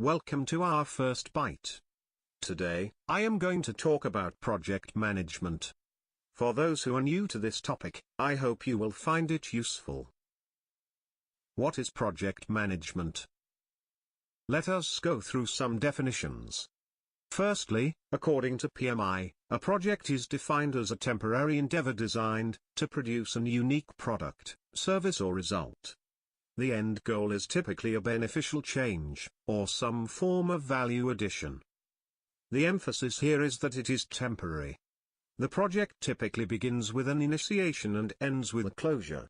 Welcome to our first Byte. Today, I am going to talk about project management. For those who are new to this topic, I hope you will find it useful. What is project management? Let us go through some definitions. Firstly, according to PMI, a project is defined as a temporary endeavor designed to produce an unique product, service or result. The end goal is typically a beneficial change, or some form of value addition. The emphasis here is that it is temporary. The project typically begins with an initiation and ends with a closure.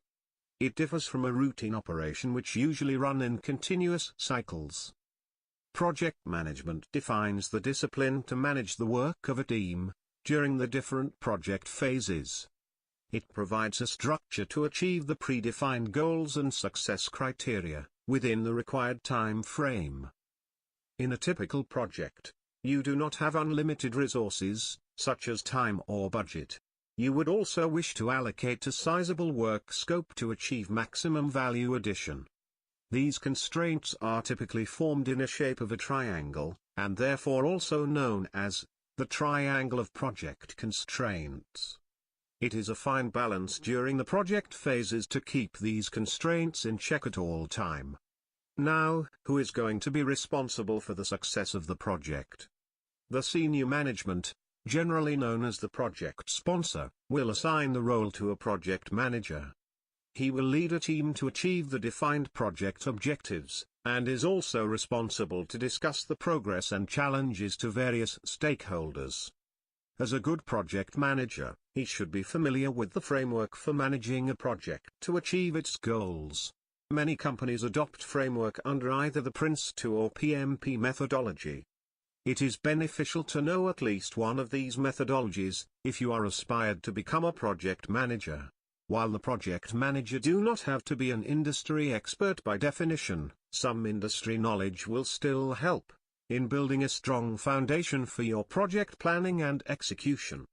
It differs from a routine operation which usually run in continuous cycles. Project management defines the discipline to manage the work of a team during the different project phases. It provides a structure to achieve the predefined goals and success criteria within the required time frame. In a typical project, you do not have unlimited resources, such as time or budget. You would also wish to allocate a sizable work scope to achieve maximum value addition. These constraints are typically formed in a shape of a triangle, and therefore also known as the triangle of project constraints. It is a fine balance during the project phases to keep these constraints in check at all time. Now, who is going to be responsible for the success of the project? The senior management, generally known as the project sponsor, will assign the role to a project manager. He will lead a team to achieve the defined project objectives, and is also responsible to discuss the progress and challenges to various stakeholders. As a good project manager, he should be familiar with the framework for managing a project to achieve its goals. Many companies adopt framework under either the Prince2 or PMP methodology. It is beneficial to know at least one of these methodologies if you are aspired to become a project manager. While the project manager do not have to be an industry expert by definition, some industry knowledge will still help in building a strong foundation for your project planning and execution.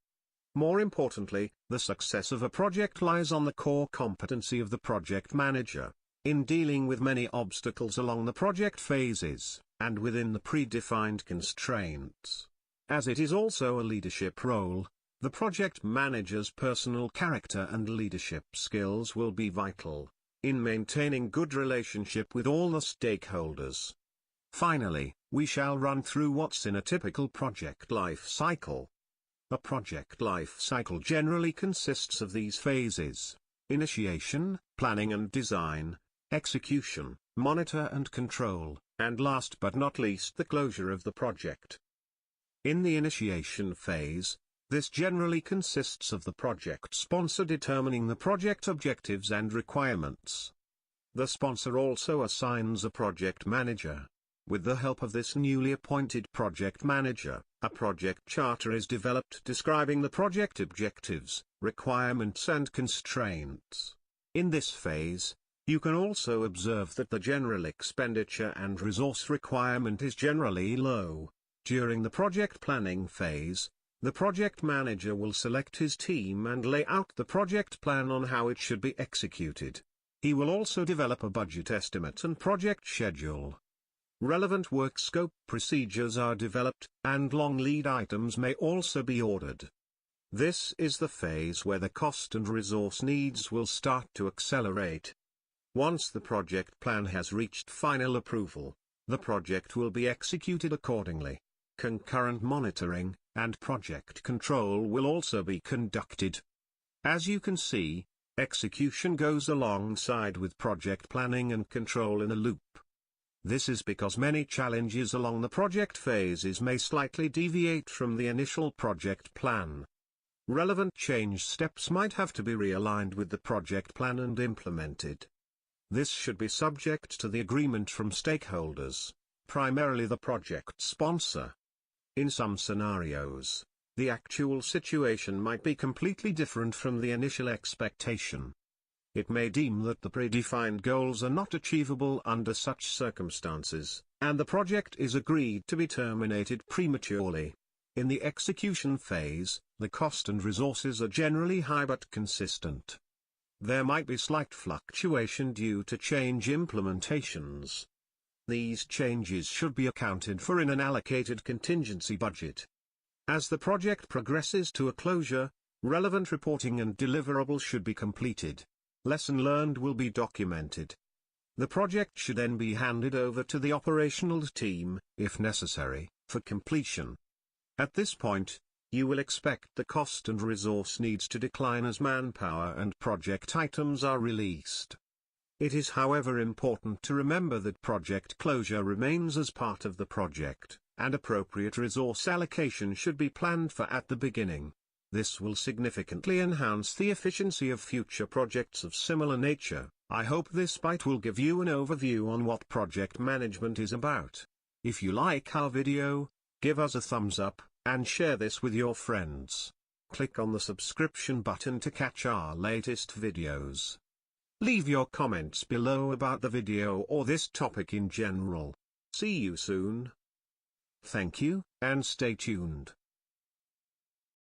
More importantly, the success of a project lies on the core competency of the project manager, in dealing with many obstacles along the project phases, and within the predefined constraints. As it is also a leadership role, the project manager's personal character and leadership skills will be vital in maintaining good relationship with all the stakeholders. Finally, we shall run through what's in a typical project life cycle. A project life cycle generally consists of these phases: initiation, planning and design, execution, monitor and control, and last but not least the closure of the project. In the initiation phase, this generally consists of the project sponsor determining the project objectives and requirements. The sponsor also assigns a project manager. With the help of this newly appointed project manager, a project charter is developed describing the project objectives, requirements and constraints. In this phase, you can also observe that the general expenditure and resource requirement is generally low. During the project planning phase, the project manager will select his team and lay out the project plan on how it should be executed. He will also develop a budget estimate and project schedule. Relevant work scope procedures are developed, and long lead items may also be ordered. This is the phase where the cost and resource needs will start to accelerate. Once the project plan has reached final approval, the project will be executed accordingly. Concurrent monitoring and project control will also be conducted. As you can see, execution goes alongside with project planning and control in a loop. This is because many challenges along the project phases may slightly deviate from the initial project plan. Relevant change steps might have to be realigned with the project plan and implemented. This should be subject to the agreement from stakeholders, primarily the project sponsor. In some scenarios, the actual situation might be completely different from the initial expectation. It may deem that the predefined goals are not achievable under such circumstances, and the project is agreed to be terminated prematurely. In the execution phase, the cost and resources are generally high but consistent. There might be slight fluctuation due to change implementations. These changes should be accounted for in an allocated contingency budget. As the project progresses to a closure, relevant reporting and deliverables should be completed. Lesson learned will be documented. The project should then be handed over to the operational team, if necessary, for completion. At this point, you will expect the cost and resource needs to decline as manpower and project items are released. It is however important to remember that project closure remains as part of the project, and appropriate resource allocation should be planned for at the beginning. This will significantly enhance the efficiency of future projects of similar nature. I hope this byte will give you an overview on what project management is about. If you like our video, give us a thumbs up, and share this with your friends. Click on the subscription button to catch our latest videos. Leave your comments below about the video or this topic in general. See you soon. Thank you, and stay tuned.